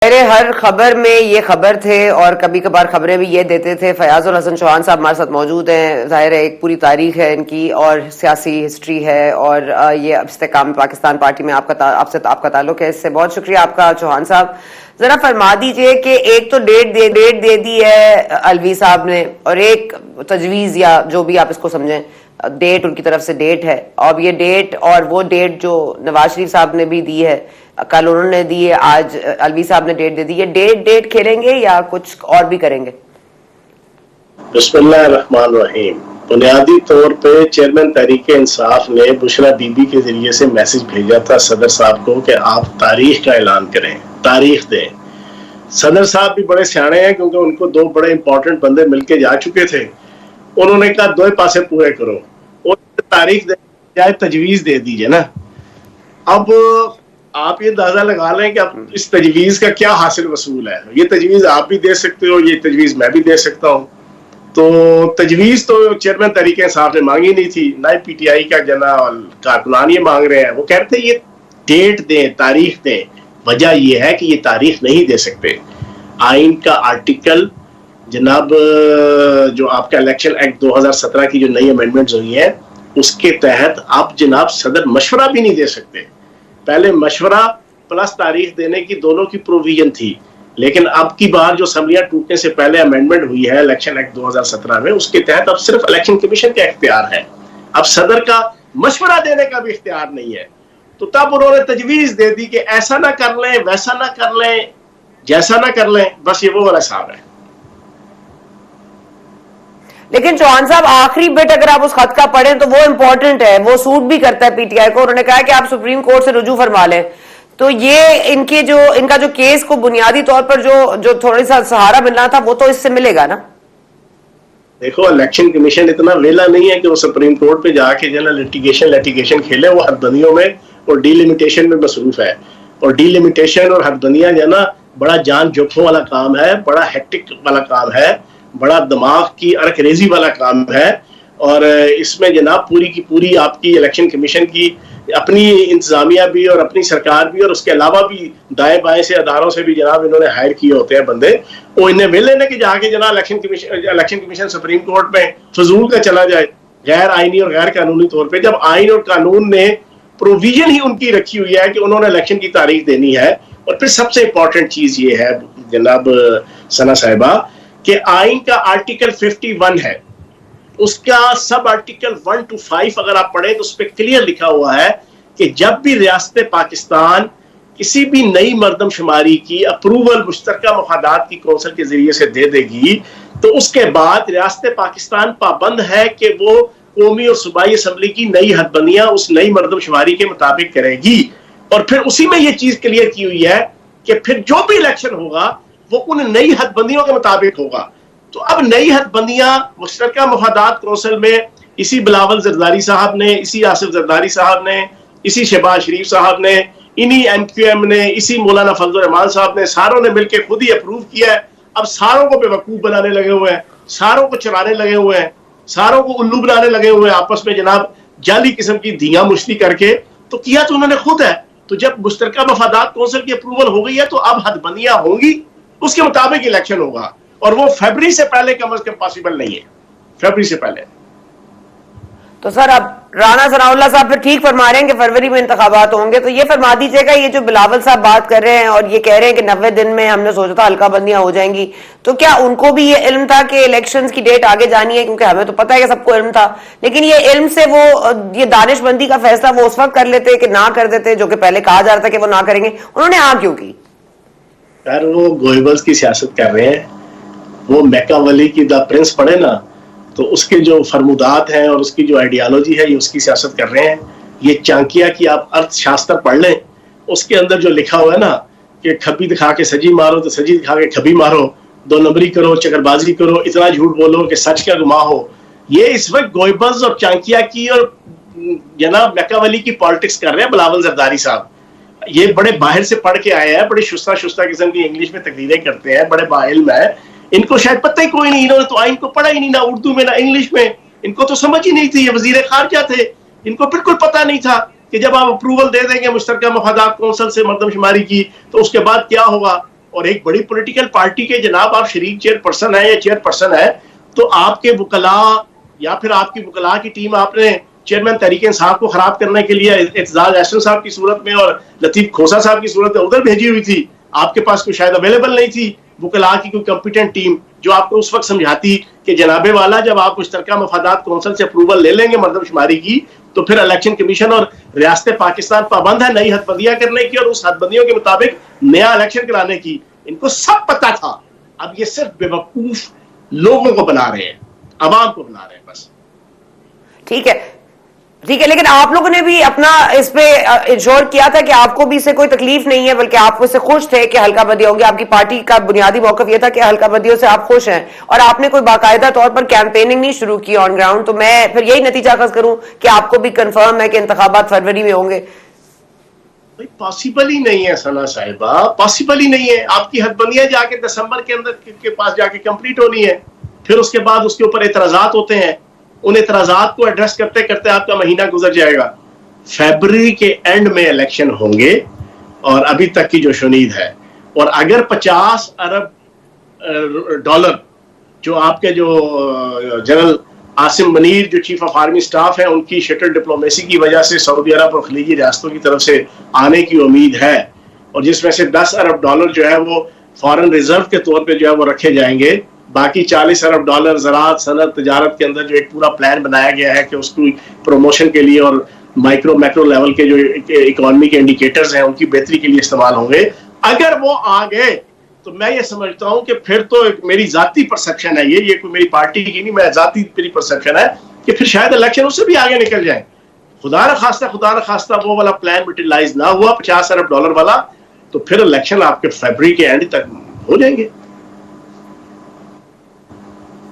میرے ہر خبر میں یہ خبر تھے اور کبھی کبھار خبریں بھی یہ دیتے تھے. فیاض الحسن چوہان صاحب ہمارے ساتھ موجود ہیں. ظاہر ہے ایک پوری تاریخ ہے ان کی اور سیاسی ہسٹری ہے اور یہ استحکام پاکستان پارٹی میں آپ کا تعلق ہے. اس سے بہت شکریہ آپ کا چوہان صاحب. ذرا فرما دیجئے کہ ایک تو ڈیٹ دے دی ہے الوی صاحب نے اور ایک تجویز یا جو بھی آپ اس کو سمجھیں ڈیٹ ان کی طرف سے ڈیٹ ہے. اب یہ ڈیٹ اور وہ ڈیٹ جو نواز شریف صاحب نے بھی دی ہے, کل انہوں نے دی ہے, آج الوی صاحب نے ڈیٹ دے دی. یہ ڈیٹ کھیلیں گے یا کچھ اور بھی کریں گے؟ بسم اللہ الرحمن الرحیم. بنیادی طور پہ چیئرمین تحریک انصاف نے بشرا بی بی کے ذریعے سے میسج بھیجا تھا صدر صاحب کو کہ آپ تاریخ کا اعلان کریں, تاریخ دیں. صدر صاحب بھی بڑے سیانے ہیں کیونکہ ان کو دو بڑے امپورٹنٹ بندے مل کے جا چکے تھے. انہوں نے کہا دو پاسے پورے کرو اور تاریخ دے جائے, تجویز دے دیجئے نا. اب آپ یہ اندازہ لگا لیں کہ اب اس تجویز کا کیا حاصل وصول ہے. یہ تجویز آپ بھی دے سکتے ہو, یہ تجویز میں بھی دے سکتا ہوں. تو تجویز تو چیئرمین تحریک انصاف نے مانگی نہیں تھی, نہ پی ٹی آئی کا جنرل کارکنان یہ مانگ رہے ہیں. وہ کہتے ہیں یہ ڈیٹ دیں, تاریخ دیں. وجہ یہ ہے کہ یہ تاریخ نہیں دے سکتے. آئین کا آرٹیکل جناب جو آپ کا الیکشن ایکٹ 2017 کی جو نئی امینڈمنٹس ہوئی ہیں اس کے تحت آپ جناب صدر مشورہ بھی نہیں دے سکتے. پہلے مشورہ پلس تاریخ دینے کی دونوں کی پروویژن تھی, لیکن اب کی بار جو اسمبلیاں ٹوٹنے سے پہلے امینڈمنٹ ہوئی ہے الیکشن ایکٹ 2017 میں, اس کے تحت اب صرف الیکشن کمیشن کا اختیار ہے, اب صدر کا مشورہ دینے کا بھی اختیار نہیں ہے. تو تب انہوں نے تجویز دے دی کہ ایسا نہ کر لیں, ویسا نہ کر لیں, جیسا نہ کر لیں. بس یہ وہ والا صاحب ہے. لیکن چوہان صاحب آخری بٹ اگر آپ اس خط کا پڑھیں تو وہ امپورٹنٹ ہے, وہ سوٹ بھی کرتا ہے پی ٹی آئی کو. انہوں نے کہا کہ آپ سپریم کورٹ سے رجوع فرما لیں. تو یہ ان کا جو کیس کو بنیادی طور پر جو تھوڑا سا سہارا ملنا تھا وہ تو اس سے ملے گا نا. دیکھو الیکشن کمیشن اتنا ویلا نہیں ہے کہ وہ سپریم کورٹ پہ جا کے جو نا لیٹیگیشن کھیلے. وہ حد بندیوں میں اور ڈی لمیٹیشن میں مصروف ہے, اور ڈی لمیٹیشن اور حد بندیاں جو ہے نا بڑا جان جوکھوں والا کام ہے, بڑا ہیکٹک والا کام ہے, بڑا دماغ کی ارک ریزی والا کام ہے. اور اس میں جناب پوری کی پوری آپ کی الیکشن کمیشن کی اپنی انتظامیہ بھی اور اپنی سرکار بھی اور اس کے علاوہ بھی دائیں بائیں سے اداروں سے بھی جناب انہوں نے ہائر کیے ہوتے ہیں بندے. وہ انہیں مل لینے کہ جا کے جناب الیکشن کمیشن سپریم کورٹ میں فضول کا چلا جائے غیر آئینی اور غیر قانونی طور پہ, جب آئین اور قانون نے پروویژن ہی ان کی رکھی ہوئی ہے کہ انہوں نے الیکشن کی تاریخ دینی ہے. اور پھر سب سے امپورٹنٹ چیز یہ ہے جناب ثنا صاحبہ کہ آئین کا آرٹیکل 51 ہے, اس کا سب آرٹیکل 1 to 5 اگر آپ پڑھیں تو اس پہ کلیئر لکھا ہوا ہے کہ جب بھی ریاست پاکستان کسی بھی نئی مردم شماری کی اپروول مشترکہ مفادات کی کونسل کے ذریعے سے دے دے گی تو اس کے بعد ریاست پاکستان پابند ہے کہ وہ قومی اور صوبائی اسمبلی کی نئی حد بندیاں اس نئی مردم شماری کے مطابق کرے گی. اور پھر اسی میں یہ چیز کلیئر کی ہوئی ہے کہ پھر جو بھی الیکشن ہوگا وہ ان نئی حد بندیوں کے مطابق ہوگا. تو اب نئی حد بندیاں مشترکہ مفادات کونسل میں اسی بلاول زرداری صاحب نے, اسی آصف زرداری صاحب نے, اسی شہباز شریف صاحب نے, انہی ایم کیو ایم نے, اسی مولانا فضل الرحمان صاحب نے, ساروں نے مل کے خود ہی اپروو کیا ہے. اب ساروں کو بیوقوف بنانے لگے ہوئے ہیں, ساروں کو چرانے لگے ہوئے ہیں, ساروں کو الو بنانے لگے ہوئے ہیں آپس میں جناب جعلی قسم کی دھیاں مشتی کر کے. تو کیا تو انہوں نے خود ہے. تو جب مشترکہ مفادات کونسل کی اپروول ہو گئی ہے تو اب حد بندیاں ہوں گی, اس کے مطابق الیکشن ہوگا, اور وہ فیبری سے پہلے کم از کم پاسبل نہیں ہے, فیبری سے پہلے. تو سر اب رانا ثناء اللہ صاحب پھر ٹھیک فرما رہے ہیں کہ فروری میں انتخابات ہوں گے. تو یہ فرما دیجیے گا, یہ جو بلاول صاحب بات کر رہے ہیں اور یہ کہہ رہے ہیں کہ 90 دن میں ہم نے سوچا تھا حلقہ بندیاں ہو جائیں گی, تو کیا ان کو بھی یہ علم تھا کہ الیکشنز کی ڈیٹ آگے جانی ہے؟ کیونکہ ہمیں تو پتہ ہے کہ سب کو علم تھا, لیکن یہ علم سے وہ یہ دانش مندی کا فیصلہ وہ اس وقت کر لیتے کہ نہ کر دیتے, جو کہ پہلے کہا جا رہا تھا کہ وہ نہ کریں گے. انہوں نے ہاں کیوں کی؟ یار وہ گوئبلز کی سیاست کر رہے ہیں. وہ میکاولی کی دا پرنس پڑھے نا, تو اس کے جو فرمودات ہیں اور اس کی جو آئیڈیالوجی ہے یہ اس کی سیاست کر رہے ہیں. یہ چانکیا کی آپ ارتھ شاستر پڑھ لیں, اس کے اندر جو لکھا ہوا ہے نا کہ کھبی دکھا کے سجی مارو تو سجی دکھا کے کھبی مارو, 2 نمبری کرو, چکر بازی کرو, اتنا جھوٹ بولو کہ سچ کا گما ہو. یہ اس وقت گوئبلز اور چانکیا کی اور جناب میکاولی کی پالیٹکس کر رہے ہیں بلاول زرداری صاحب. یہ بڑے باہر سے پڑھ کے آئے ہیں, بڑی شستہ قسم کی انگلش میں تقریریں کرتے ہیں, بڑے باعلم ہیں. ان کو شاید پتہ ہی کوئی نہیں, انہوں نے تو آئین کو پڑھا ہی نہیں, نہ اردو میں نہ انگلش میں. ان کو تو سمجھ ہی نہیں تھی, یہ وزیر خارجہ تھے, ان کو بالکل پتہ نہیں تھا کہ جب آپ اپروول دے دیں گے مشترکہ مفادات کونسل سے مردم شماری کی تو اس کے بعد کیا ہوگا. اور ایک بڑی پولیٹیکل پارٹی کے جناب آپ شریک چیئر پرسن ہیں یا چیئر پرسن ہے, تو آپ کے وکلاء یا پھر آپ کی وکلاء کی ٹیم آپ نے چیئرمین تحریک انصاف کو خراب کرنے کے لیے اعتزاز احسن صاحب کی صورت میں اور لطیف کھوسا صاحب کی صورت میں ادھر بھیجی ہوئی تھی. آپ کے پاس کوئی شاید اویلیبل نہیں تھی وکلاء کی کوئی کمپیٹنٹ ٹیم جو آپ کو اس وقت سمجھاتی کہ جناب والا جب آپ مشترکہ مفادات کونسل سے اپروول لے لیں گے مردم شماری کی تو پھر الیکشن کمیشن اور ریاست پاکستان پابند ہے نئی حد بندیاں کرنے کی اور اس حد بندیوں کے مطابق نیا الیکشن کرانے کی. ان کو سب پتا تھا, اب یہ صرف بے وقوف لوگوں کو بنا رہے ہیں, عوام کو بنا رہے ہیں بس. ٹھیک ہے لیکن آپ لوگوں نے بھی اپنا اس پہ انشور کیا تھا کہ آپ کو بھی اس سے کوئی تکلیف نہیں ہے, بلکہ آپ اس سے خوش تھے کہ حلقہ بندی ہوں گی. آپ کی پارٹی کا بنیادی موقف یہ تھا کہ حلقہ بندیوں سے آپ خوش ہیں, اور آپ نے کوئی باقاعدہ طور پر کیمپیننگ نہیں شروع کی آن گراؤنڈ. تو میں پھر یہی نتیجہ اخذ کروں کہ آپ کو بھی کنفرم ہے کہ انتخابات فروری میں ہوں گے. پاسبل ہی نہیں ہے ثنا صاحبہ, پاسبل ہی نہیں ہے. آپ کی حد بندیاں جا کے دسمبر کے اندر کے پاس جا کے کمپلیٹ ہونی ہے, پھر اس کے بعد اس کے اوپر اعتراضات ہوتے ہیں, ان اعتراضات کو ایڈریس کرتے کرتے آپ کا مہینہ گزر جائے گا. فیبرری کے اینڈ میں الیکشن ہوں گے اور ابھی تک کی جو شنید ہے, اور اگر 50 ارب ڈالر جو آپ کے جو جنرل عاصم منیر جو چیف آف آرمی سٹاف ہے ان کی شٹل ڈپلومیسی کی وجہ سے سعودی عرب اور خلیجی ریاستوں کی طرف سے آنے کی امید ہے, اور جس میں سے 10 ارب ڈالر جو ہے وہ فارن ریزرو کے طور پہ جو ہے وہ رکھے جائیں گے. باقی 40 ارب ڈالر زراعت صنعت تجارت کے اندر جو ایک پورا پلان بنایا گیا ہے کہ اس کی پروموشن کے لیے اور مائکرو میکرو لیول کے جو اکانومی کے انڈیکیٹرز ہیں ان کی بہتری کے لیے استعمال ہوں گے. اگر وہ آ گئے تو میں یہ سمجھتا ہوں کہ پھر تو میری ذاتی پرسپشن ہے, یہ کوئی میری پارٹی کی نہیں, میں ذاتی میری پرسپشن ہے کہ پھر شاید الیکشن اس سے بھی آگے نکل جائیں. خدا نہ خواستہ وہ والا پلان مٹیریلائز نہ ہوا 50 ارب ڈالر والا, تو پھر الیکشن آپ کے فیبرری کے اینڈ تک ہو جائیں گے.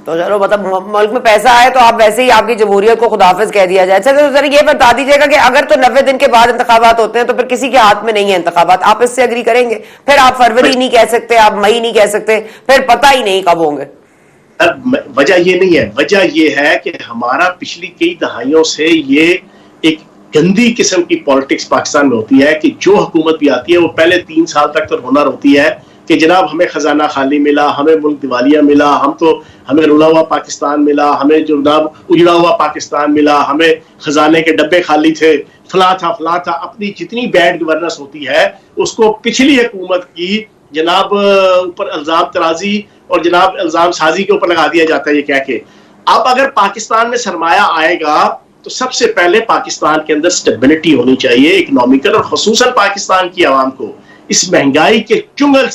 تو چلو مطلب ملک میں پیسہ آئے تو آپ ویسے ہی آپ کی جمہوریت کو خداحافظ کہہ دیا جائے. اچھا تو ذرا یہ بتا دیجیے گا کہ اگر تو 90 دن کے بعد انتخابات ہوتے ہیں تو پھر کسی کے ہاتھ میں نہیں ہے انتخابات, آپ اس سے اگری کریں گے؟ پھر آپ فروری نہیں کہہ سکتے, آپ مئی نہیں کہہ سکتے, پھر پتہ ہی نہیں کب ہوں گے. وجہ یہ نہیں ہے, وجہ یہ ہے کہ ہمارا پچھلی کئی دہائیوں سے یہ ایک گندی قسم کی پالیٹکس پاکستان میں ہوتی ہے کہ جو حکومت بھی آتی ہے وہ پہلے 3 سال تک تو ہنر ہوتی ہے کہ جناب ہمیں خزانہ خالی ملا, ہمیں ملک دیوالیہ ملا, ہمیں رلا ہوا پاکستان ملا, ہمیں جناب اجڑا ہوا پاکستان ملا, ہمیں خزانے کے ڈبے خالی تھے, فلاں تھا. اپنی جتنی بیڈ گورننس ہوتی ہے اس کو پچھلی حکومت کی جناب اوپر الزام ترازی اور جناب الزام سازی کے اوپر لگا دیا جاتا ہے یہ کہہ کے. اب اگر پاکستان میں سرمایہ آئے گا تو سب سے پہلے پاکستان کے اندر سٹیبلٹی ہونی چاہیے اکنامیکل, اور خصوصاً پاکستان کی عوام کو اس مہنگائی کے چنگل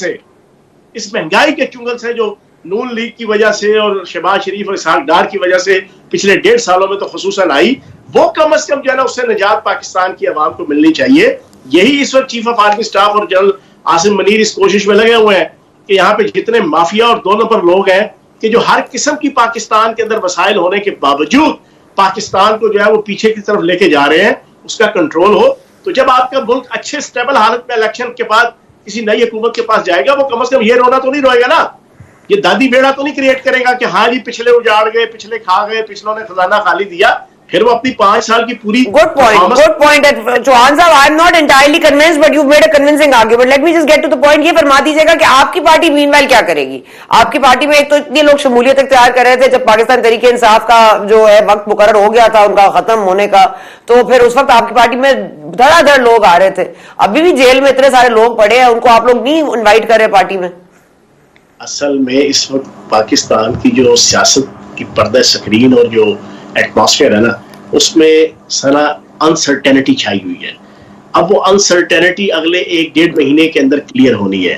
سے جو نون لیگ کی وجہ سے اور شہباز شریف اور اسحاق ڈار کی وجہ سے پچھلے 1.5 سالوں میں تو خصوصاً آئی, وہ کم از کم جو ہے نا اس سے نجات پاکستان کی عوام کو ملنی چاہیے. یہی اس وقت چیف آف آرمی سٹاف اور جنرل عاصم منیر اس کوشش میں لگے ہوئے ہیں کہ یہاں پہ جتنے مافیا اور 2 نمبر لوگ ہیں کہ جو ہر قسم کی پاکستان کے اندر وسائل ہونے کے باوجود پاکستان کو جو ہے وہ پیچھے کی طرف لے کے جا رہے ہیں, اس کا کنٹرول ہو. تو جب آپ کا ملک اچھے سٹیبل حالت میں الیکشن کے بعد کسی نئی حکومت کے پاس جائے گا, وہ کم از کم یہ رونا تو نہیں روئے گا نا, یہ دادی بیڑا تو نہیں کریٹ کرے گا کہ ہاں جی پچھلے اجاڑ گئے, پچھلے کھا گئے, پچھلوں نے خزانہ خالی دیا, پھر وہ اپنی 5 سال کی پوری. Good point. چوہان صاحب, I am not entirely convinced, but you've made a convincing argument. Let me just get to the point. یہ فرما دیجیے گا کہ آپ کی پارٹی meanwhile کیا کرے گی؟ آپ کی پارٹی میں ایک تو اتنے لوگ شمولیت اختیار کر رہے تھے جب پاکستان تحریک انصاف کا جو ہے وقت مقرر ہو گیا تھا ان کا ختم ہونے کا, تو پھر اس وقت آپ کی پارٹی میں دھڑا دھڑ لوگ آ رہے تھے. ابھی بھی جیل میں اتنے سارے لوگ پڑے ہیں, ان کو آپ لوگ نہیں انوائٹ کر رہے پارٹی میں؟ اصل میں اس وقت پاکستان کی جو سیاست کی پردہ سکرین اور جو ایٹماسفیئر ہے نا, اس میں سنا انسرٹینٹی چھائی ہوئی ہے. اب وہ انسرٹینٹی اگلے 1-1.5 مہینے کے اندر کلیئر ہونی ہے.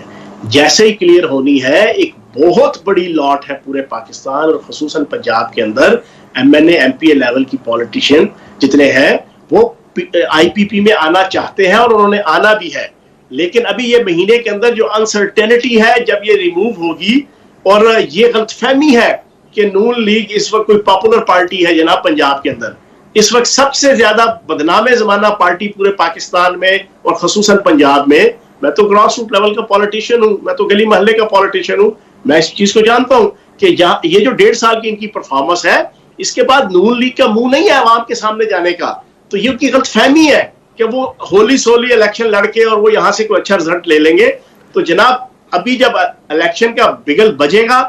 جیسے ہی کلیئر ہونی ہے, ایک بہت بڑی لاٹ ہے پورے پاکستان اور خصوصاً پنجاب کے اندر MNA MPA لیول کی پولیٹیشین جتنے ہیں وہ IPP میں آنا چاہتے ہیں اور انہوں نے آنا بھی ہے. لیکن ابھی یہ مہینے کے اندر جو انسرٹینٹی ہے جب یہ ریموو ہوگی, اور یہ غلط فہمی ہے کہ نون لیگ اس وقت کوئی پاپولر پارٹی ہے جناب پنجاب کے اندر, اس وقت سب سے زیادہ بدنام زمانہ پارٹی پورے پاکستان میں اور خصوصاً پنجاب میں. میں تو گراس روٹ لیول کا پولیٹیشین ہوں, میں تو گلی محلے کا پولیٹیشین ہوں, میں اس چیز کو جانتا ہوں کہ یہ جو 1.5 سال کی ان کی پرفارمنس ہے, اس کے بعد نون لیگ کا منہ نہیں ہے عوام کے سامنے جانے کا. تو یہ ان کی غلط فہمی ہے کہ وہ ہولی سولی الیکشن لڑ کے اور وہ یہاں سے کوئی اچھا رزلٹ لے لیں گے. تو جناب ابھی جب الیکشن کا بگل بجے گا